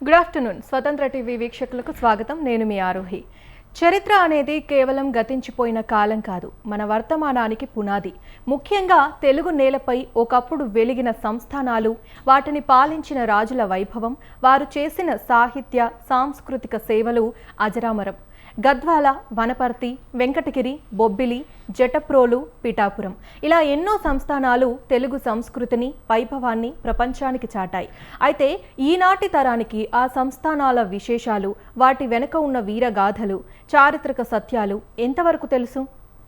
Good afternoon స్వతంత్ర TV వీక్షకులకు స్వాగతం. నేను మీ ఆరోహి. చరిత్ర అనేది కేవలం గతించిపోయిన కాలం కాదు, మన వర్తమానానికి పునాది. ముఖ్యంగా తెలుగు నేలపై ఒకప్పుడు వెలిగిన సంస్థానాలు, వాటిని పాలించిన రాజుల వైభవం, వారు చేసిన సాహిత్య సాంస్కృతిక సేవలు అజరామరం. గద్వాల, వనపర్తి, వెంకటగిరి, బొబ్బిలి, జటప్రోలు, పిఠాపురం ఇలా ఎన్నో సంస్థానాలు తెలుగు సంస్కృతిని, వైభవాన్ని ప్రపంచానికి చాటాయి. అయితే ఈనాటి తరానికి ఆ సంస్థానాల విశేషాలు, వాటి వెనుక ఉన్న వీరగాథలు, చారిత్రక సత్యాలు ఎంతవరకు తెలుసు?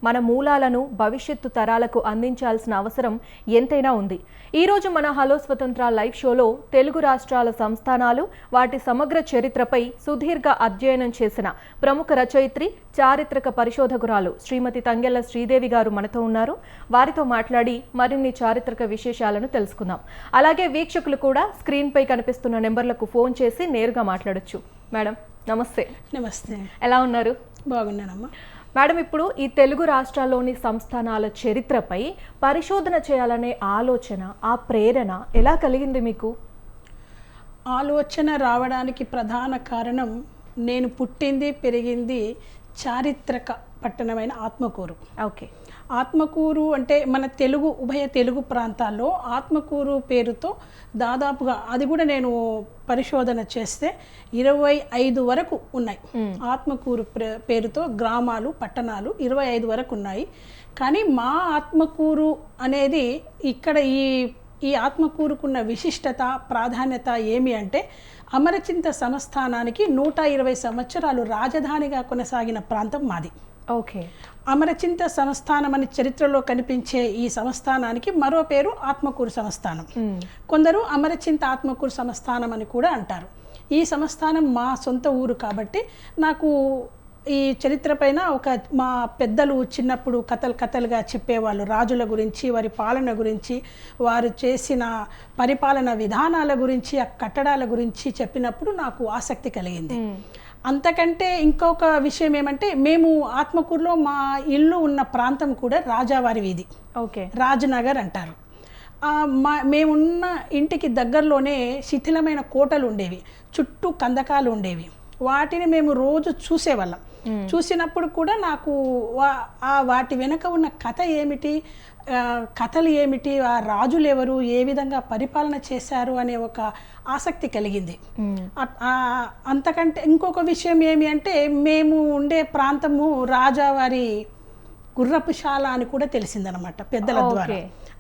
మన మూలాలను భవిష్యత్తు తరాలకు అందించాల్సిన అవసరం ఎంతైనా ఉంది. ఈరోజు మన హలో స్వతంత్ర లైవ్ షోలో తెలుగు రాష్ట్రాల సంస్థానాలు, వాటి సమగ్ర చరిత్రపై సుదీర్ఘ అధ్యయనం చేసిన ప్రముఖ రచయిత్రి, చారిత్రక పరిశోధకురాలు శ్రీమతి తంగెళ్ల శ్రీదేవి గారు మనతో ఉన్నారు. వారితో మాట్లాడి మరిన్ని చారిత్రక విశేషాలను తెలుసుకుందాం. అలాగే వీక్షకులు కూడా స్క్రీన్పై కనిపిస్తున్న నెంబర్లకు ఫోన్ చేసి నేరుగా మాట్లాడొచ్చు. మేడం నమస్తే. నమస్తే. ఎలా ఉన్నారు? బాగున్నానమ్మా. మేడం, ఇప్పుడు ఈ తెలుగు రాష్ట్రాల్లోని సంస్థానాల చరిత్రపై పరిశోధన చేయాలనే ఆలోచన, ఆ ప్రేరణ ఎలా కలిగింది మీకు? ఆలోచన రావడానికి ప్రధాన కారణం, నేను పుట్టింది పెరిగింది చారిత్రక పట్టణమైన ఆత్మకూరు. ఓకే. ఆత్మకూరు అంటే మన ఉభయ తెలుగు ప్రాంతాల్లో ఆత్మకూరు పేరుతో దాదాపుగా, అది కూడా నేను పరిశోధన చేస్తే 25 వరకు ఉన్నాయి. ఆత్మకూరు పేరుతో గ్రామాలు, పట్టణాలు 25 వరకు ఉన్నాయి. కానీ మా ఆత్మకూరు అనేది ఇక్కడ ఈ ఆత్మకూరుకున్న విశిష్టత, ప్రాధాన్యత ఏమి అంటే, అమరచింత సంస్థానానికి 120 సంవత్సరాలు రాజధానిగా కొనసాగిన ప్రాంతం మాది. ఓకే. అమరచింత సంస్థానం అని చరిత్రలో కనిపించే ఈ సంస్థానానికి మరో పేరు ఆత్మకూరు సంస్థానం. కొందరు అమరచింత ఆత్మకూరు సంస్థానం అని కూడా అంటారు. ఈ సంస్థానం మా సొంత ఊరు కాబట్టి నాకు ఈ చరిత్ర పైన మా పెద్దలు చిన్నప్పుడు కథలుగా చెప్పేవాళ్ళు. రాజుల గురించి, వారి పాలన గురించి, వారు చేసిన పరిపాలన విధానాల గురించి, ఆ కట్టడాల గురించి చెప్పినప్పుడు నాకు ఆసక్తి కలిగింది. అంతకంటే ఇంకొక విషయం ఏమంటే, మేము ఆత్మకూరులో మా ఇల్లు ఉన్న ప్రాంతం కూడా రాజావారి వీధి. ఓకే. రాజనగర్ అంటారు. మేమున్న ఇంటికి దగ్గరలోనే శిథిలమైన కోటలు ఉండేవి, చుట్టూ కందకాలు ఉండేవి. వాటిని మేము రోజు చూసేవాళ్ళం. చూసినప్పుడు కూడా నాకు వాటి వెనుక ఉన్న కథ ఏమిటి, కథలు ఏమిటి, ఆ రాజులు ఎవరు, ఏ విధంగా పరిపాలన చేశారు అనే ఒక ఆసక్తి కలిగింది. అంతకంటే ఇంకొక విషయం ఏమి అంటే, మేము ఉండే ప్రాంతము రాజావారి గుర్రపుశాల అని కూడా తెలిసిందనమాట పెద్దల ద్వారా.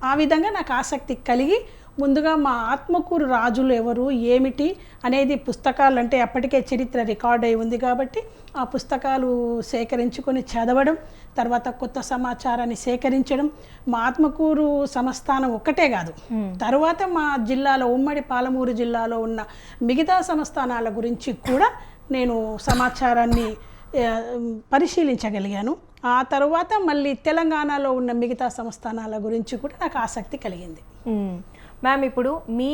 ఆ విధంగా నాకు ఆసక్తి కలిగి ముందుగా మా ఆత్మకూరు రాజులు ఎవరు, ఏమిటి అనేది పుస్తకాలు, అంటే అప్పటికే చరిత్ర రికార్డ్ అయి ఉంది కాబట్టి ఆ పుస్తకాలు సేకరించుకొని చదవడం, తర్వాత కొత్త సమాచారాన్ని సేకరించడం. మా ఆత్మకూరు సంస్థానం ఒక్కటే కాదు, తర్వాత మా జిల్లాలో, ఉమ్మడి పాలమూరు జిల్లాలో ఉన్న మిగతా సంస్థానాల గురించి కూడా నేను సమాచారాన్ని పరిశీలించగలిగాను. ఆ తర్వాత మళ్ళీ తెలంగాణలో ఉన్న మిగతా సంస్థానాల గురించి కూడా నాకు ఆసక్తి కలిగింది. మ్యామ్, ఇప్పుడు మీ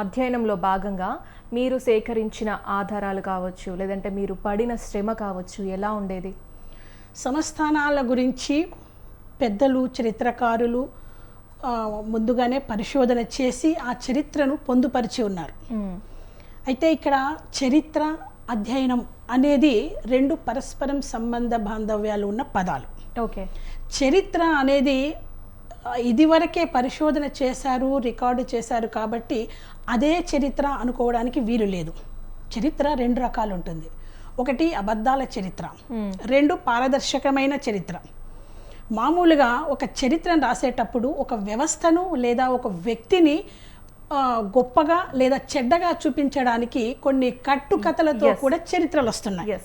అధ్యయనంలో భాగంగా మీరు సేకరించిన ఆధారాలు కావచ్చు, లేదంటే మీరు పడిన శ్రమ కావచ్చు, ఎలా ఉండేది? సంస్థానాల గురించి పెద్దలు, చరిత్రకారులు ముందుగానే పరిశోధన చేసి ఆ చరిత్రను పొందుపరిచి ఉన్నారు. అయితే ఇక్కడ చరిత్ర, అధ్యయనం అనేది రెండు పరస్పరం సంబంధ బాంధవ్యాలు ఉన్న పదాలు. ఓకే. చరిత్ర అనేది ఇదివరకే పరిశోధన చేశారు, రికార్డు చేశారు కాబట్టి అదే చరిత్ర అనుకోవడానికి వీలు లేదు. చరిత్ర రెండు రకాలు ఉంటుంది. ఒకటి అబద్ధాల చరిత్ర, రెండు పారదర్శకమైన చరిత్ర. మామూలుగా ఒక చరిత్రను రాసేటప్పుడు ఒక వ్యవస్థను లేదా ఒక వ్యక్తిని గొప్పగా లేదా చెడ్డగా చూపించడానికి కొన్ని కట్టుకథలతో కూడా చరిత్రలు వస్తున్నాయి.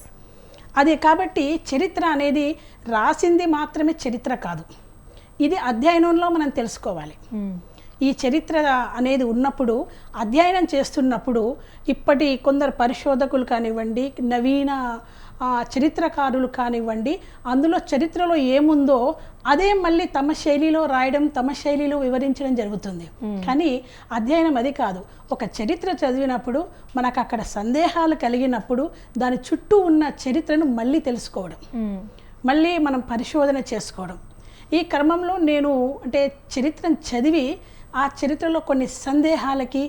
అదే కాబట్టి చరిత్ర అనేది రాసింది మాత్రమే చరిత్ర కాదు, ఇది అధ్యయనంలో మనం తెలుసుకోవాలి. ఈ చరిత్ర అనేది ఉన్నప్పుడు, అధ్యయనం చేస్తున్నప్పుడు ఇప్పటి కొందరు పరిశోధకులు కానివ్వండి, నవీన చరిత్రకారులు కానివ్వండి, అందులో చరిత్రలో ఏముందో అదే మళ్ళీ తమ శైలిలో రాయడం, తమ శైలిలో వివరించడం జరుగుతుంది. కానీ అధ్యయనం అది కాదు. ఒక చరిత్ర చదివినప్పుడు మనకు అక్కడ సందేహాలు కలిగినప్పుడు దాని చుట్టూ ఉన్న చరిత్రను మళ్ళీ తెలుసుకోవడం, మళ్ళీ మనం పరిశోధన చేసుకోవడం. ఈ క్రమంలో నేను చరిత్రను చదివి ఆ చరిత్రలో కొన్ని సందేహాలకి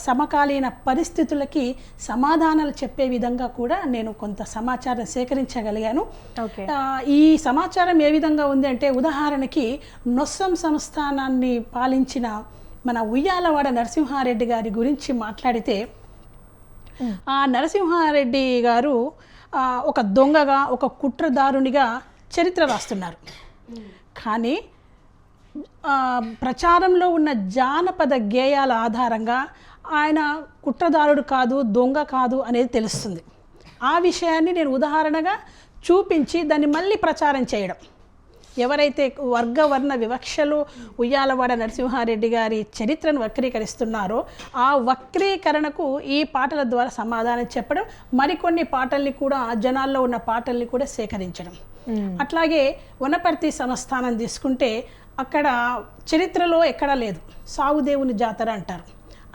సమకాలీన పరిస్థితులకి సమాధానాలు చెప్పే విధంగా కూడా నేను కొంత సమాచారం సేకరించగలిగాను. ఓకే. ఈ సమాచారం ఏ విధంగా ఉంది అంటే, ఉదాహరణకి నొస్సం సంస్థానాన్ని పాలించిన మన ఉయ్యాలవాడ నరసింహారెడ్డి గారి గురించి మాట్లాడితే, ఆ నరసింహారెడ్డి గారు ఒక దొంగగా, ఒక కుట్రదారునిగా చరిత్ర రాస్తున్నారు. కానీ ప్రచారంలో ఉన్న జానపద గేయాల ఆధారంగా ఆయన కుట్రదారుడు కాదు, దొంగ కాదు అనేది తెలుస్తుంది. ఆ విషయాన్ని నేను ఉదాహరణగా చూపించి దాన్ని మళ్ళీ ప్రచారం చేయడం. ఎవరైతే వర్ణ వివక్షలు ఉయ్యాలవాడ నరసింహారెడ్డి గారి చరిత్రను వక్రీకరిస్తున్నారో ఆ వక్రీకరణకు ఈ పాటల ద్వారా సమాధానం చెప్పడం, మరికొన్ని పాటల్ని కూడా, జనాల్లో ఉన్న పాటల్ని కూడా సేకరించడం. అట్లాగే వనపర్తి సంస్థానం తీసుకుంటే అక్కడ చరిత్రలో ఎక్కడా లేదు. సావుదేవుని జాతర అంటారు.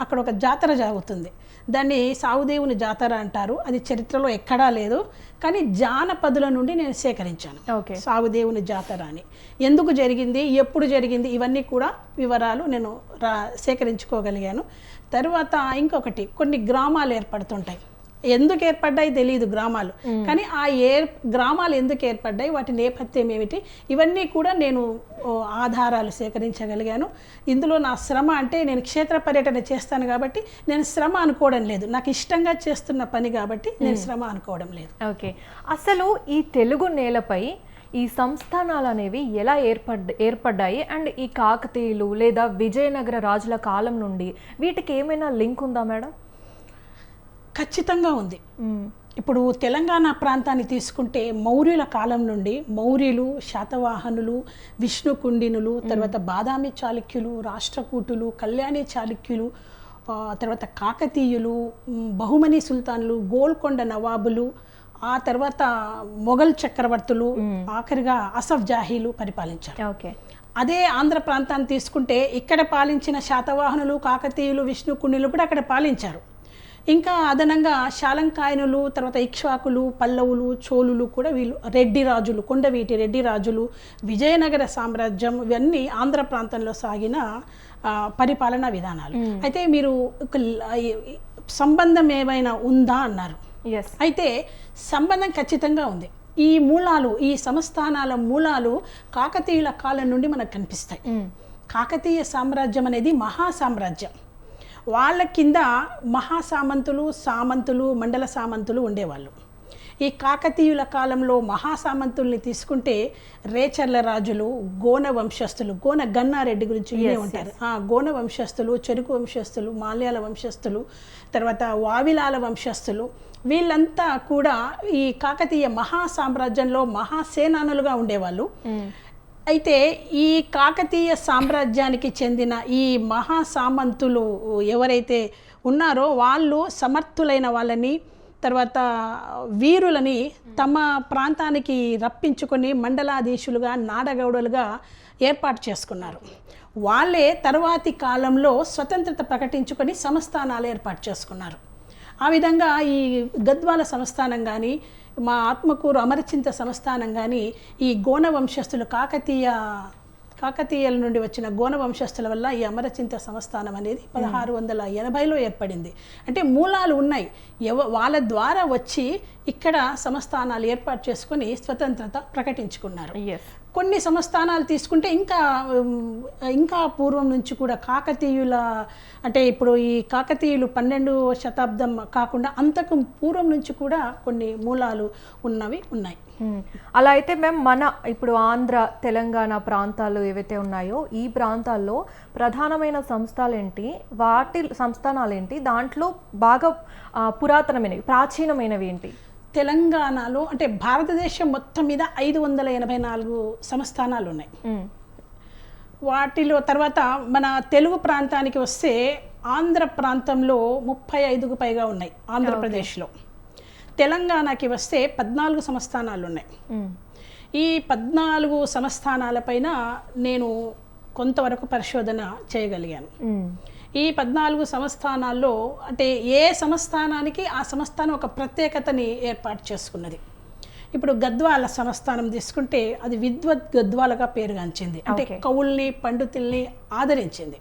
అక్కడ ఒక జాతర జరుగుతుంది, దాన్ని సావుదేవుని జాతర అంటారు. అది చరిత్రలో ఎక్కడా లేదు, కానీ జానపదుల నుండి నేను సేకరించాను. సావుదేవుని జాతర అని ఎందుకు జరిగింది, ఎప్పుడు జరిగింది, ఇవన్నీ కూడా వివరాలు నేను సేకరించుకోగలిగాను. తర్వాత ఇంకొకటి, కొన్ని గ్రామాలు ఏర్పడుతుంటాయి. ఎందుకు ఏర్పడ్డాయి తెలియదు గ్రామాలు, కానీ ఆ గ్రామాలు ఎందుకు ఏర్పడ్డాయి, వాటి నేపథ్యం ఏమిటి, ఇవన్నీ కూడా నేను ఆధారాలు సేకరించగలిగాను. ఇందులో నా శ్రమ అంటే, నేను క్షేత్ర పర్యటన చేస్తాను కాబట్టి నేను శ్రమ అనుకోవడం లేదు, నాకు ఇష్టంగా చేస్తున్న పని కాబట్టి నేను శ్రమ అనుకోవడం లేదు. ఓకే. అసలు ఈ తెలుగు నేలపై ఈ సంస్థానాలు అనేవి ఎలా ఏర్పడ్డాయి అండ్ ఈ కాకతీయులు లేదా విజయనగర రాజుల కాలం నుండి వీటికి ఏమైనా లింక్ ఉందా మేడం? ఖచ్చితంగా ఉంది. ఇప్పుడు తెలంగాణ ప్రాంతాన్ని తీసుకుంటే మౌర్యుల కాలం నుండి మౌర్యులు, శాతవాహనులు, విష్ణుకుండినులు, తర్వాత బాదామి చాళుక్యులు, రాష్ట్రకూటులు, కళ్యాణి చాళుక్యులు, తర్వాత కాకతీయులు, బహుమని సుల్తాన్లు, గోల్కొండ నవాబులు, ఆ తర్వాత మొఘల్ చక్రవర్తులు, ఆఖరిగా అసఫ్ జాహీలు పరిపాలించారు. ఓకే. అదే ఆంధ్ర ప్రాంతాన్ని తీసుకుంటే ఇక్కడ పాలించిన శాతవాహనులు, కాకతీయులు, విష్ణుకుండినులు కూడా అక్కడ పాలించారు. ఇంకా అదనంగా శాలంకాయనులు, తర్వాత ఇక్ష్వాకులు, పల్లవులు, చోళులు కూడా వీళ్ళు, రెడ్డి రాజులు, కొండవీటి రెడ్డి రాజులు, విజయనగర సామ్రాజ్యం, ఇవన్నీ ఆంధ్ర ప్రాంతంలో సాగిన పరిపాలనా విధానాలు. అయితే మీరు సంబంధం ఏమైనా ఉందా అన్నారు. అయితే సంబంధం ఖచ్చితంగా ఉంది. ఈ మూలాలు, ఈ సంస్థానాల మూలాలు కాకతీయుల కాలం నుండి మనకు కనిపిస్తాయి. కాకతీయ సామ్రాజ్యం అనేది మహాసామ్రాజ్యం. వాళ్ళ కింద మహాసామంతులు, సామంతులు, మండల సామంతులు ఉండేవాళ్ళు. ఈ కాకతీయుల కాలంలో మహాసామంతుల్ని తీసుకుంటే రేచర్ల రాజులు, గోన వంశస్థులు, గోన గన్నారెడ్డి గురించి వినే ఉంటారు. గోన వంశస్థులు, చెరుకు వంశస్థులు, మాల్యాల వంశస్థులు, తర్వాత వావిలాల వంశస్థులు, వీళ్ళంతా కూడా ఈ కాకతీయ మహాసామ్రాజ్యంలో మహాసేనానులుగా ఉండేవాళ్ళు. అయితే ఈ కాకతీయ సామ్రాజ్యానికి చెందిన ఈ మహాసామంతులు ఎవరైతే ఉన్నారో వాళ్ళు సమర్థులైన వాళ్ళని, తర్వాత వీరులని తమ ప్రాంతానికి రప్పించుకొని మండలాధీశులుగా, నాడగౌడులుగా ఏర్పాటు చేసుకున్నారు. వాళ్ళే తర్వాతి కాలంలో స్వతంత్రత ప్రకటించుకొని సంస్థానాలు ఏర్పాటు చేసుకున్నారు. ఆ విధంగా ఈ గద్వాల సంస్థానం కానీ, మా ఆత్మకూరు అమరచింత సంస్థానం కానీ, ఈ గోన వంశస్థులు, కాకతీయుల నుండి వచ్చిన గోన వంశస్థుల వల్ల ఈ అమరచింత సంస్థానం అనేది 1680లో ఏర్పడింది. అంటే మూలాలు ఉన్నాయి, వాళ్ళ ద్వారా వచ్చి ఇక్కడ సంస్థానాలు ఏర్పాటు చేసుకొని స్వతంత్రత ప్రకటించుకున్నారు. కొన్ని సంస్థానాలు తీసుకుంటే ఇంకా పూర్వం నుంచి కూడా కాకతీయుల, అంటే ఇప్పుడు ఈ కాకతీయులు 12వ శతాబ్దం కాకుండా అంతకు పూర్వం నుంచి కూడా కొన్ని మూలాలు ఉన్నాయి. అలా అయితే మేము ఇప్పుడు ఆంధ్ర, తెలంగాణ ప్రాంతాలు ఏవైతే ఉన్నాయో ఈ ప్రాంతాల్లో ప్రధానమైన సంస్థానాలు ఏంటి, దాంట్లో బాగా పురాతనమైనవి, ప్రాచీనమైనవి ఏంటి? తెలంగాణలో అంటే భారతదేశం మొత్తం మీద 584 సంస్థానాలు ఉన్నాయి. వాటిలో తర్వాత మన తెలుగు ప్రాంతానికి వస్తే ఆంధ్ర ప్రాంతంలో 35కు పైగా ఉన్నాయి ఆంధ్రప్రదేశ్లో. తెలంగాణకి వస్తే 14 సంస్థానాలు ఉన్నాయి. ఈ 14 సంస్థానాలపైన నేను కొంతవరకు పరిశోధన చేయగలిగాను. ఈ 14 సంస్థానాల్లో అంటే ఏ సంస్థానానికి ఆ సంస్థానం ఒక ప్రత్యేకతని ఏర్పాటు చేసుకున్నది. ఇప్పుడు గద్వాల సంస్థానం తీసుకుంటే అది విద్వత్ గద్వాలగా పేరుగాంచింది, అంటే కవుల్ని, పండితుల్ని ఆదరించింది.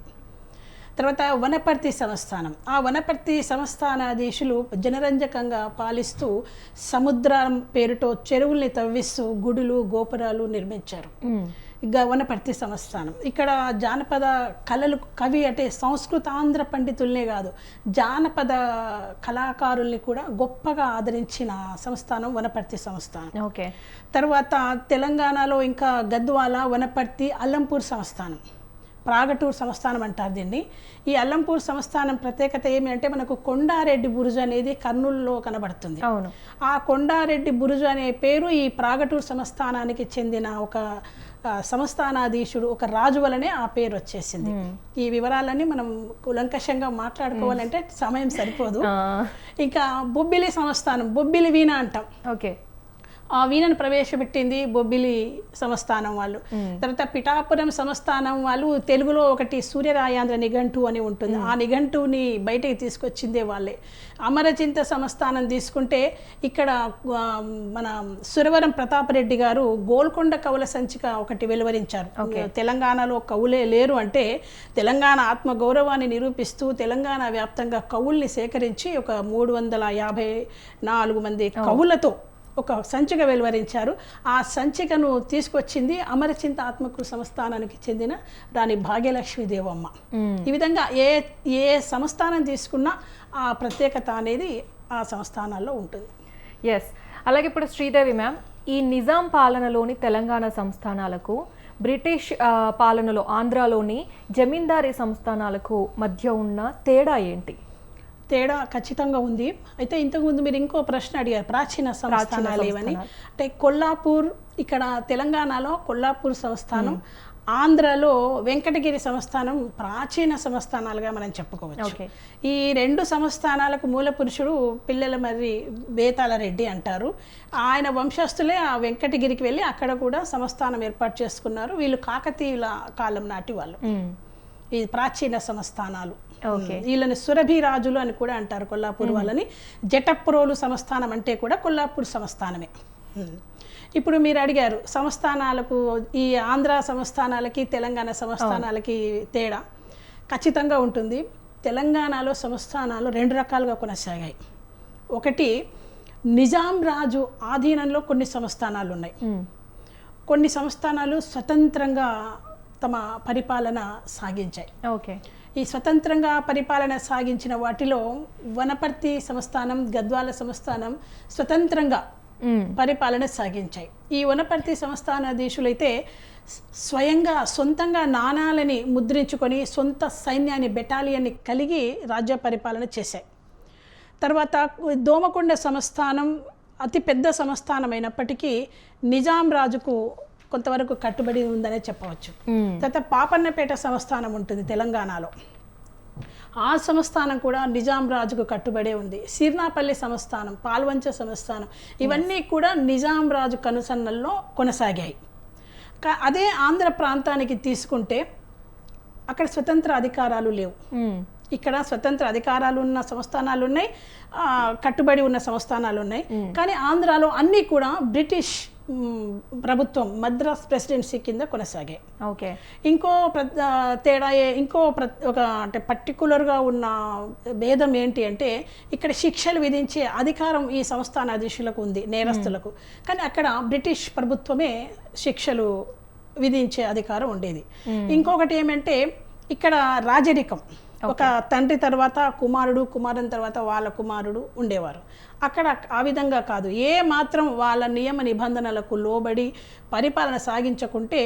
తర్వాత వనపర్తి సంస్థానం. ఆ వనపర్తి సంస్థానాధీశులు జనరంజకంగా పాలిస్తూ సముద్రం పేరుతో చెరువుల్ని తవ్విస్తూ గుడులు గోపురాలు నిర్మించారు. వనపర్తి సంస్థానం. ఇక్కడ జానపద కళలు కవి అంటే సంస్కృతాంధ్ర పండితుల్నే కాదు, జానపద కళాకారుల్ని కూడా గొప్పగా ఆదరించిన సంస్థానం వనపర్తి సంస్థానం. ఓకే. తర్వాత తెలంగాణలో ఇంకా గద్వాల, వనపర్తి, అల్లంపూర్ సంస్థానం, ప్రాగటూరు సంస్థానం అంటారు దీన్ని. ఈ అల్లంపూర్ సంస్థానం ప్రత్యేకత ఏమి అంటే మనకు కొండారెడ్డి బురుజు అనేది కర్నూలులో కనబడుతుంది. అవును. ఆ కొండారెడ్డి బురుజు అనే పేరు ఈ ప్రాగటూరు సంస్థానానికి చెందిన ఒక సంస్థానాధీశుడు, ఒక రాజు వలనే ఆ పేరు వచ్చేసింది. ఈ వివరాలన్నీ మనం కులంకషంగా మాట్లాడుకోవాలంటే సమయం సరిపోదు. ఇంకా బొబ్బిలి సంస్థానం, బొబ్బిలి వీణ అంటాం. ఓకే. ఆ వీణను ప్రవేశపెట్టింది బొబ్బిలి సంస్థానం వాళ్ళు. తర్వాత పిఠాపురం సంస్థానం వాళ్ళు తెలుగులో ఒకటి సూర్యరాయాంధ్ర నిఘంటు అని ఉంటుంది, ఆ నిఘంటుని బయటకి తీసుకొచ్చిందే వాళ్ళే. అమరచింత సంస్థానం తీసుకుంటే ఇక్కడ మన సురవరం ప్రతాపరెడ్డి గారు గోల్కొండ కవుల సంచిక ఒకటి వెలువరించారు. తెలంగాణలో కవులే లేరు అంటే తెలంగాణ ఆత్మ గౌరవాన్ని నిరూపిస్తూ తెలంగాణ వ్యాప్తంగా కవుల్ని సేకరించి ఒక 354 మంది కవులతో ఒక సంచిక వెలువరించారు. ఆ సంచికను తీసుకొచ్చింది అమరచింత ఆత్మకూరు సంస్థానానికి చెందిన రాణి భాగ్యలక్ష్మీదేవమ్మ. ఈ విధంగా ఏ సంస్థానం తీసుకున్నా ఆ ప్రత్యేకత అనేది ఆ సంస్థానాల్లో ఉంటుంది. ఎస్. అలాగే ఇప్పుడు శ్రీదేవి మ్యామ్, ఈ నిజాం పాలనలోని తెలంగాణ సంస్థానాలకు బ్రిటిష్ పాలనలో ఆంధ్రాలోని జమీందారీ సంస్థానాలకు మధ్య ఉన్న తేడా ఏంటి? తేడా ఖచ్చితంగా ఉంది. అయితే ఇంతకుముందు మీరు ఇంకో ప్రశ్న అడిగారు, ప్రాచీన సంస్థానాలు ఏవని. అంటే కొల్లాపూర్, ఇక్కడ తెలంగాణలో కొల్లాపూర్ సంస్థానం, ఆంధ్రలో వెంకటగిరి సంస్థానం ప్రాచీన సంస్థానాలుగా మనం చెప్పుకోవచ్చు. ఈ రెండు సంస్థానాలకు మూల పురుషుడు పిల్లల మర్రి బేతాల రెడ్డి అంటారు. ఆయన వంశస్థులే ఆ వెంకటగిరికి వెళ్ళి అక్కడ కూడా సంస్థానం ఏర్పాటు చేసుకున్నారు. వీళ్ళు కాకతీయుల కాలం నాటి వాళ్ళు. ఈ ప్రాచీన సంస్థానాలు. వీళ్ళని సురభి రాజులు అని కూడా అంటారు కొల్లాపూర్ వాళ్ళని. జటప్రోలు సంస్థానం అంటే కూడా కొల్లాపూర్ సంస్థానమే. ఇప్పుడు మీరు అడిగారు సంస్థానాలకు, ఈ ఆంధ్ర సంస్థానాలకి తెలంగాణ సంస్థానాలకి తేడా ఖచ్చితంగా ఉంటుంది. తెలంగాణలో సంస్థానాలు 2 రకాలుగా కొనసాగాయి. ఒకటి, నిజాం రాజు ఆధీనంలో కొన్ని సంస్థానాలు ఉన్నాయి. కొన్ని సంస్థానాలు స్వతంత్రంగా తమ పరిపాలన సాగించాయి. ఈ స్వతంత్రంగా పరిపాలన సాగించిన వాటిలో వనపర్తి సంస్థానం, గద్వాల సంస్థానం స్వతంత్రంగా పరిపాలన సాగించాయి. ఈ వనపర్తి సంస్థానాధీశులైతే స్వయంగా సొంతంగా నాణాలని ముద్రించుకొని సొంత సైన్యాన్ని, బెటాలియన్ని కలిగి రాజ్య పరిపాలన చేశాయి. తర్వాత దోమకొండ సంస్థానం అతి పెద్ద సంస్థానం అయినప్పటికీ నిజాం రాజుకు కొంతవరకు కట్టుబడి ఉందనే చెప్పవచ్చు. తర్వాత పాపన్నపేట సంస్థానం ఉంటుంది తెలంగాణలో, ఆ సంస్థానం కూడా నిజాం రాజుకు కట్టుబడే ఉంది. సిర్నాపల్లి సంస్థానం, పాల్వంచ సంస్థానం, ఇవన్నీ కూడా నిజాం రాజు కనుసన్నల్లో కొనసాగాయి. అదే ఆంధ్ర ప్రాంతానికి తీసుకుంటే అక్కడ స్వతంత్ర అధికారాలు లేవు. ఇక్కడ స్వతంత్ర అధికారాలు ఉన్న సంస్థానాలు ఉన్నాయి, కట్టుబడి ఉన్న సంస్థానాలు ఉన్నాయి. కానీ ఆంధ్రాలో అన్నీ కూడా బ్రిటిష్ ప్రభుత్వం, మద్రాస్ ప్రెసిడెన్సీ కింద కొనసాగాయి. ఇంకో తేడా, ఒక అంటే పర్టికులర్గా ఉన్న భేదం ఏంటి అంటే ఇక్కడ శిక్షలు విధించే అధికారం ఈ సంస్థానాధీశులకు ఉంది, నేరస్తులకు. కానీ అక్కడ బ్రిటిష్ ప్రభుత్వమే శిక్షలు విధించే అధికారం ఉండేది. ఇంకొకటి ఏమంటే ఇక్కడ రాజరికం, ఒక తండ్రి తర్వాత కుమారుడు, కుమారుని తర్వాత వాళ్ళ కుమారుడు ఉండేవారు. అక్కడ ఆ విధంగా కాదు, ఏ మాత్రం వాళ్ళ నియమ నిబంధనలకు లోబడి పరిపాలన సాగించకుంటే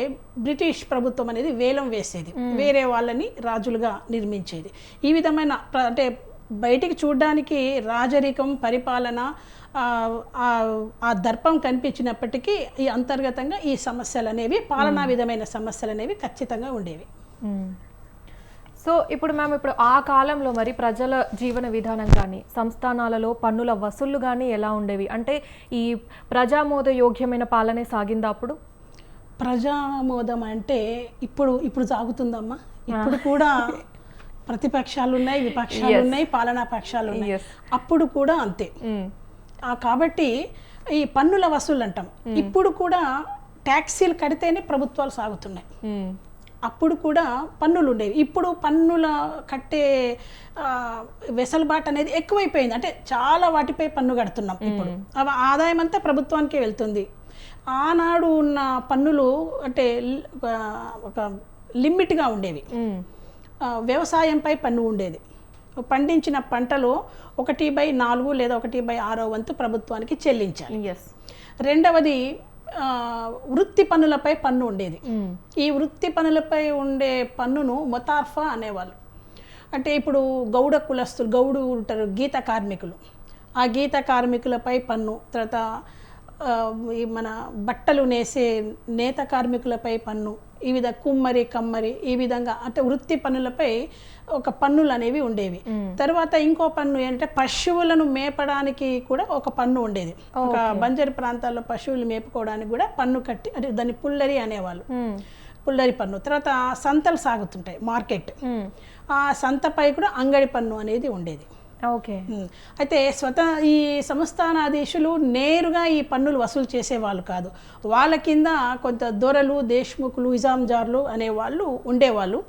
బ్రిటిష్ ప్రభుత్వం అనేది వేలం వేసేది, వేరే వాళ్ళని రాజులుగా నిర్మించేది. ఈ విధమైన అంటే బయటికి చూడడానికి రాజరికం, పరిపాలన, ఆ దర్పం కనిపించినప్పటికీ ఈ అంతర్గతంగా ఈ సమస్యలు అనేవి, పాలనా విధమైన సమస్యలు అనేవి ఖచ్చితంగా ఉండేవి. సో ఇప్పుడు మ్యామ్, ఇప్పుడు ఆ కాలంలో మరి ప్రజల జీవన విధానం కానీ, సంస్థానాలలో పన్నుల వసూళ్లు కానీ ఎలా ఉండేవి? అంటే ఈ ప్రజామోద యోగ్యమైన పాలనే సాగిందా అప్పుడు? ప్రజామోదం అంటే ఇప్పుడు సాగుతుందమ్మా. ఇప్పుడు కూడా ప్రతిపక్షాలు ఉన్నాయి, విపక్షాలు ఉన్నాయి, పాలనా పక్షాలు ఉన్నాయి. అప్పుడు కూడా అంతే. కాబట్టి ఈ పన్నుల వసూలు అంటాం, ఇప్పుడు కూడా ట్యాక్సీలు కడితేనే ప్రభుత్వాలు సాగుతున్నాయి. అప్పుడు కూడా పన్నులు ఉండేవి. ఇప్పుడు పన్నుల కట్టే వెసులుబాటు అనేది ఎక్కువైపోయింది. అంటే చాలా వాటిపై పన్ను కడుతున్నాం ఇప్పుడు. ఆదాయం అంతా ప్రభుత్వానికే వెళ్తుంది. ఆనాడు ఉన్న పన్నులు అంటే ఒక లిమిట్గా ఉండేవి. వ్యవసాయంపై పన్ను ఉండేది. పండించిన పంటలో 1/4 లేదా 1/6 వంతు ప్రభుత్వానికి చెల్లించాలి. రెండవది వృత్తి పన్నులపై పన్ను ఉండేది. ఈ వృత్తి పన్నులపై ఉండే పన్నును మొతార్ఫా అనేవాళ్ళు. అంటే ఇప్పుడు గౌడ కులస్తులు, గౌడు ఉంటారు, గీత కార్మికులు, ఆ గీత కార్మికులపై పన్ను, తర్వాత ఈ మన బట్టలు నేసే నేత కార్మికులపై పన్ను, ఈ విధంగా కుమ్మరి, కమ్మరి, ఈ విధంగా అంటే వృత్తి పన్నులపై ఒక పన్నులు అనేవి ఉండేవి. తర్వాత ఇంకో పన్ను ఏంటంటే పశువులను మేపడానికి కూడా ఒక పన్ను ఉండేది. ఒక బంజరు ప్రాంతాల్లో పశువులు మేపుకోవడానికి కూడా పన్ను కట్టి, అంటే దాన్ని పుల్లరి అనేవాళ్ళు, పుల్లరి పన్ను. తర్వాత సంతలు సాగుతుంటాయి, మార్కెట్, ఆ సంతపై కూడా అంగడి పన్ను అనేది ఉండేది. ఓకే. అయితే ఈ సంస్థానాధీశులు నేరుగా ఈ పన్నులు వసూలు చేసేవాళ్ళు కాదు. వాళ్ళ కింద కొంత దొరలు, దేశ్ముఖులు, నిజాంజార్లు అనేవాళ్ళు ఉండేవాళ్ళు.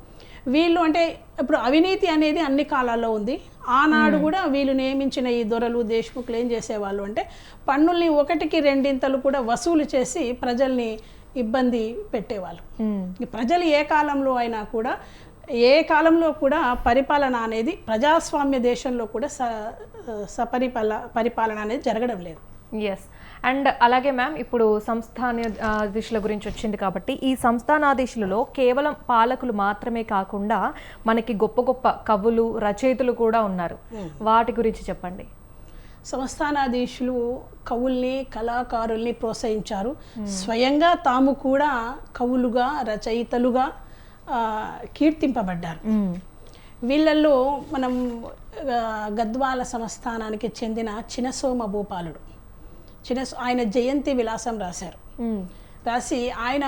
వీళ్ళు అంటే ఇప్పుడు అవినీతి అనేది అన్ని కాలాల్లో ఉంది. ఆనాడు కూడా వీళ్ళు నియమించిన ఈ దొరలు, దేశ్ముఖులు ఏం చేసేవాళ్ళు అంటే పన్నుల్ని 1కి 2 కూడా వసూలు చేసి ప్రజల్ని ఇబ్బంది పెట్టేవాళ్ళు. ప్రజలు ఏ కాలంలో అయినా కూడా, ఏ కాలంలో కూడా పరిపాలన అనేది ప్రజాస్వామ్య దేశంలో కూడా పరిపాలన అనేది జరగడం లేదు. ఎస్. అండ్ అలాగే మ్యామ్, ఇప్పుడు సంస్థానాధీశుల గురించి వచ్చింది కాబట్టి ఈ సంస్థానాధీశులలో కేవలం పాలకులు మాత్రమే కాకుండా మనకి గొప్ప గొప్ప కవులు, రచయితలు కూడా ఉన్నారు. వాటి గురించి చెప్పండి. సంస్థానాధీశులు కవుల్ని, కళాకారుల్ని ప్రోత్సహించారు. స్వయంగా తాము కూడా కవులుగా, రచయితలుగా కీర్తింపబడ్డారు. వీళ్ళల్లో మనం గద్వాల సంస్థానానికి చెందిన చినసోమ భూపాలుడు, ఆయన జయంతి విలాసం రాశారు. రాసి ఆయన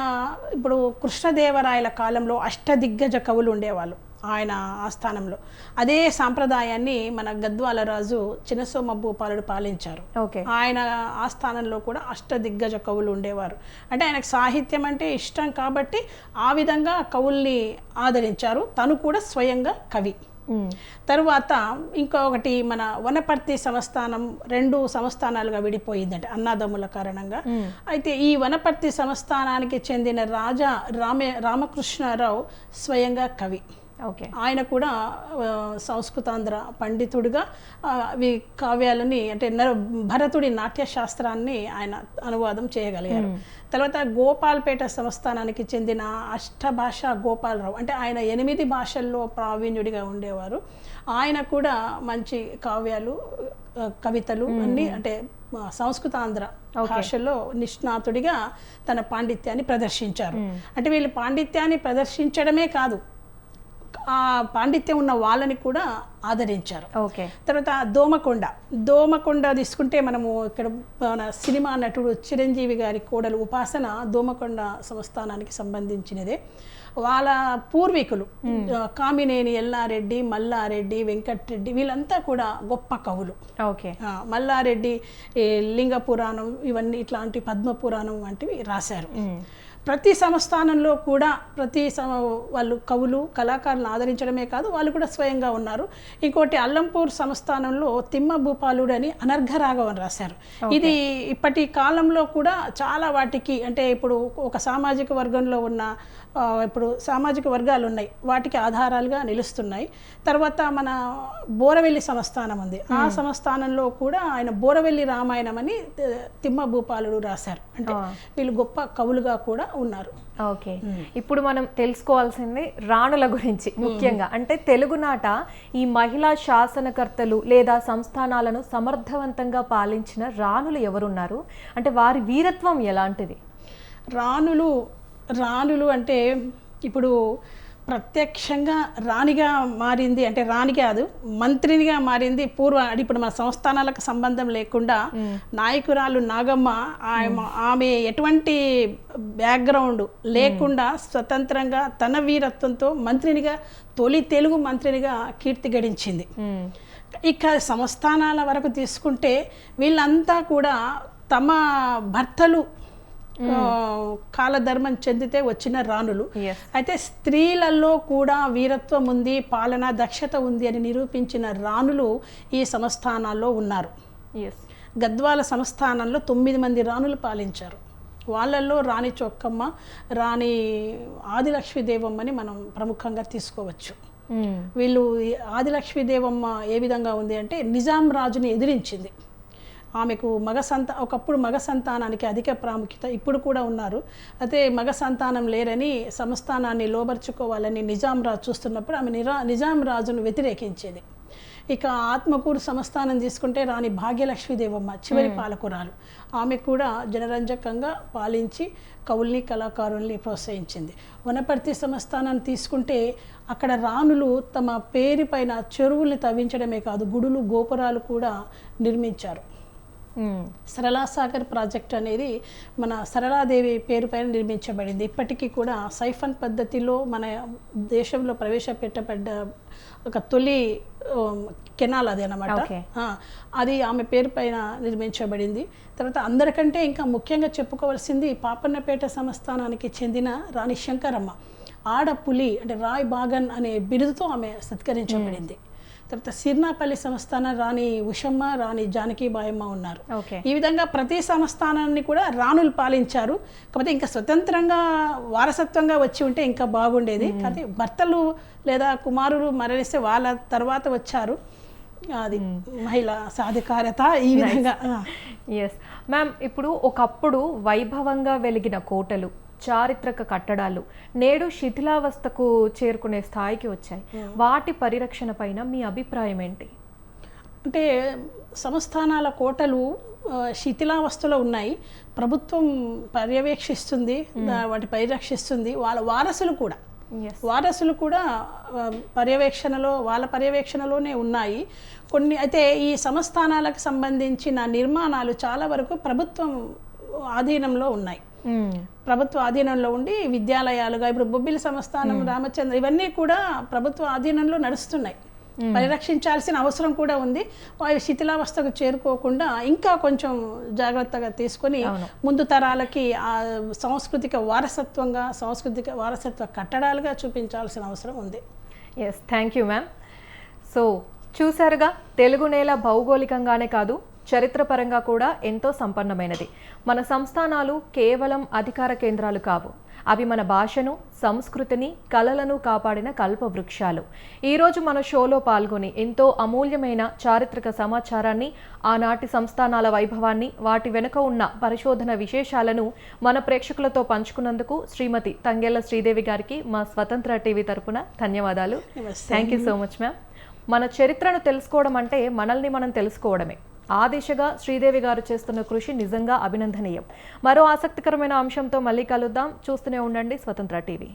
ఇప్పుడు కృష్ణదేవరాయల కాలంలో అష్టదిగ్గజ కవులు ఉండేవాళ్ళు ఆయన ఆస్థానంలో. అదే సాంప్రదాయాన్ని మన గద్వాల రాజు చినసోమ భూపాలుడు పాలించారు. ఆయన ఆస్థానంలో కూడా అష్టదిగ్గజ కవులు ఉండేవారు. అంటే ఆయనకు సాహిత్యం అంటే ఇష్టం కాబట్టి ఆ విధంగా కవుల్ని ఆదరించారు. తను కూడా స్వయంగా కవి. తరువాత ఇంకొకటి, మన వనపర్తి సంస్థానం 2 సంస్థానాలుగా విడిపోయిందంటే అన్నాదమ్ముల కారణంగా. అయితే ఈ వనపర్తి సంస్థానానికి చెందిన రాజా రామకృష్ణారావు స్వయంగా కవి. ఆయన కూడా సంస్కృతాంధ్ర పండితుడిగా కావ్యాలని అంటే భరతుడి నాట్యశాస్త్రాన్ని ఆయన అనువాదం చేయగలిగారు. తర్వాత గోపాల్పేట సంస్థానానికి చెందిన అష్టభాష గోపాలరావు, అంటే ఆయన 8 భాషల్లో ప్రావీణ్యుడిగా ఉండేవారు. ఆయన కూడా మంచి కావ్యాలు, కవితలు అన్ని అంటే సంస్కృతాంధ్ర భాషల్లో నిష్ణాతుడిగా తన పాండిత్యాన్ని ప్రదర్శించారు. అంటే వీళ్ళు పాండిత్యాన్ని ప్రదర్శించడమే కాదు, ఆ పాండిత్యం ఉన్న వాళ్ళని కూడా ఆదరించారు. తర్వాత దోమకొండ తీసుకుంటే మనము ఇక్కడ మన సినిమా నటుడు చిరంజీవి గారి కోడలు ఉపాసన దోమకొండ సంస్థానానికి సంబంధించినదే. వాళ్ళ పూర్వీకులు కామినేని ఎల్లారెడ్డి, మల్లారెడ్డి, వెంకట్రెడ్డి వీళ్ళంతా కూడా గొప్ప కవులు. మల్లారెడ్డి లింగ పురాణం ఇవన్నీ ఇట్లాంటి పద్మపురాణం వంటివి రాశారు. ప్రతి సంస్థానంలో కూడా వాళ్ళు కవులు, కళాకారులను ఆదరించడమే కాదు, వాళ్ళు కూడా స్వయంగా ఉన్నారు. ఇంకోటి అల్లంపూర్ సంస్థానంలో తిమ్మ భూపాలుడు అని అనర్ఘరాఘవన్ రాశారు. ఇది ఇప్పటి కాలంలో కూడా చాలా వాటికి అంటే ఇప్పుడు ఒక సామాజిక వర్గంలో ఉన్న ఇప్పుడు సామాజిక వర్గాలు ఉన్నాయి, వాటికి ఆధారాలుగా నిలుస్తున్నాయి. తర్వాత మన బోరవెల్లి సంస్థానం ఉంది, ఆ సంస్థానంలో కూడా ఆయన బోరవెల్లి రామాయణం అని తిమ్మ భూపాలుడు రాశారు. అంటే వీళ్ళు గొప్ప కవులుగా కూడా ఉన్నారు. ఇప్పుడు మనం తెలుసుకోవాల్సింది రాణుల గురించి ముఖ్యంగా. అంటే తెలుగునాట ఈ మహిళా శాసనకర్తలు లేదా సంస్థానాలను సమర్థవంతంగా పాలించిన రాణులు ఎవరున్నారు? అంటే వారి వీరత్వం ఎలాంటిది? రాణులు అంటే ఇప్పుడు ప్రత్యక్షంగా రాణిగా మారింది, అంటే రాణి కాదు మంత్రినిగా మారింది ఇప్పుడు మన సంస్థానాలకు సంబంధం లేకుండా నాయకురాలు నాగమ్మ, ఆమె ఎటువంటి బ్యాక్గ్రౌండ్ లేకుండా స్వతంత్రంగా తన వీరత్వంతో మంత్రినిగా, తొలి తెలుగు మంత్రినిగా కీర్తి గడించింది. ఇక సంస్థానాల వరకు తీసుకుంటే వీళ్ళంతా కూడా తమ భర్తలు కాలధర్మం చెందితే వచ్చిన రాణులు. Yes. అయితే స్త్రీలలో కూడా వీరత్వం ఉంది, పాలనా దక్షత ఉంది అని నిరూపించిన రాణులు ఈ సంస్థానాల్లో ఉన్నారు. ఎస్. గద్వాల సంస్థానంలో 9 మంది రాణులు పాలించారు. వాళ్ళల్లో రాణి చొక్కమ్మ, రాణి ఆదిలక్ష్మీదేవమ్మని మనం ప్రముఖంగా తీసుకోవచ్చు. వీళ్ళు ఆదిలక్ష్మీదేవమ్మ ఏ విధంగా ఉంది అంటే నిజాం రాజుని ఎదిరించింది. ఆమెకు ఒకప్పుడు మగ సంతానానికి అధిక ప్రాముఖ్యత, ఇప్పుడు కూడా ఉన్నారు. అయితే మగ సంతానం లేరని సంస్థానాన్ని లోబర్చుకోవాలని నిజాం రాజు చూస్తున్నప్పుడు ఆమె నిజాం రాజును వ్యతిరేకించేది. ఇక ఆత్మకూరు సంస్థానం తీసుకుంటే రాణి భాగ్యలక్ష్మీదేవమ్మ చివరి పాలకురాలు. ఆమె కూడా జనరంజకంగా పాలించి కవుల్ని కళాకారుల్ని ప్రోత్సహించింది. వనపర్తి సంస్థానాన్ని తీసుకుంటే అక్కడ రాణులు తమ పేరు పైన చెరువుల్ని తవ్వించడమే కాదు, గుడులు గోపురాలు కూడా నిర్మించారు. సరళాసాగర్ ప్రాజెక్ట్ అనేది మన సరళాదేవి పేరు పైన నిర్మించబడింది. ఇప్పటికీ కూడా సైఫన్ పద్ధతిలో మన దేశంలో ప్రవేశపెట్టబడ్డ ఒక తొలి కెనాల్ అది అన్నమాట. అది ఆమె పేరు పైన నిర్మించబడింది. తర్వాత అందరికంటే ఇంకా ముఖ్యంగా చెప్పుకోవాల్సింది పాపన్నపేట సంస్థానానికి చెందిన రాణి శంకరమ్మ. ఆడపులి అంటే రాయ్ బాగన్ అనే బిరుదుతో ఆమె సత్కరించబడింది. తర్వాత సిర్నాపల్లి సంస్థాన రాణి ఉషమ్మ, రాణి జానకీబాయమ్మ ఉన్నారు. ఈ విధంగా ప్రతి సంస్థానాన్ని కూడా రాణులు పాలించారు. కాకపోతే ఇంకా స్వతంత్రంగా వారసత్వంగా వచ్చి ఉంటే ఇంకా బాగుండేది. కానీ భర్తలు లేదా కుమారులు మరణిస్తే వాళ్ళ తర్వాత వచ్చారు. అది మహిళా సాధికారత ఈ విధంగా. ఎస్ మ్యామ్, ఇప్పుడు ఒకప్పుడు వైభవంగా వెలిగిన కోటలు, చారిత్రక కట్టడాలు నేడు శిథిలావస్థకు చేరుకునే స్థాయికి వచ్చాయి. వాటి పరిరక్షణ పైన మీ అభిప్రాయం ఏంటి? అంటే సంస్థానాల కోటలు శిథిలావస్థలో ఉన్నాయి. ప్రభుత్వం పర్యవేక్షిస్తుంది, వాటి పరిరక్షిస్తుంది. వాళ్ళ వారసులు కూడా వాళ్ళ పర్యవేక్షణలోనే ఉన్నాయి కొన్ని. అయితే ఈ సంస్థానాలకు సంబంధించిన నిర్మాణాలు చాలా వరకు ప్రభుత్వం ఆధీనంలో ఉన్నాయి. ప్రభుత్వ ఆధీనంలో ఉండి విద్యాలయాలుగా ఇప్పుడు బొబ్బిలి సంస్థానం, రామచంద్ర, ఇవన్నీ కూడా ప్రభుత్వ ఆధీనంలో నడుస్తున్నాయి. పరిరక్షించాల్సిన అవసరం కూడా ఉంది. శిథిలావస్థకు చేరుకోకుండా ఇంకా కొంచెం జాగ్రత్తగా తీసుకొని ముందు తరాలకి ఆ సాంస్కృతిక వారసత్వ కట్టడాలుగా చూపించాల్సిన అవసరం ఉంది. Yes, thank you ma'am. So చూసారుగా, తెలుగు నేల భౌగోళికంగానే కాదు చరిత్రపరంగా కూడా ఎంతో సంపన్నమైనది. మన సంస్థానాలు కేవలం అధికార కేంద్రాలు కావు, అవి మన భాషను, సంస్కృతిని, కళలను కాపాడిన కల్పవృక్షాలు. ఈరోజు మన షోలో పాల్గొని ఎంతో అమూల్యమైన చారిత్రక సమాచారాన్ని, ఆనాటి సంస్థానాల వైభవాన్ని, వాటి వెనుక ఉన్న పరిశోధన విశేషాలను మన ప్రేక్షకులతో పంచుకున్నందుకు శ్రీమతి తంగెళ్ల శ్రీదేవి గారికి మా స్వతంత్ర టీవీ తరపున ధన్యవాదాలు. Thank you so much ma'am. మన చరిత్రను తెలుసుకోవడం అంటే మనల్ని మనం తెలుసుకోవడమే. ఆ దిశగా శ్రీదేవి గారు చేస్తున్న కృషి నిజంగా అభినందనీయం. మరో ఆసక్తికరమైన అంశంతో మళ్ళీ కలుద్దాం. చూస్తూనే ఉండండి స్వతంత్ర టీవీ.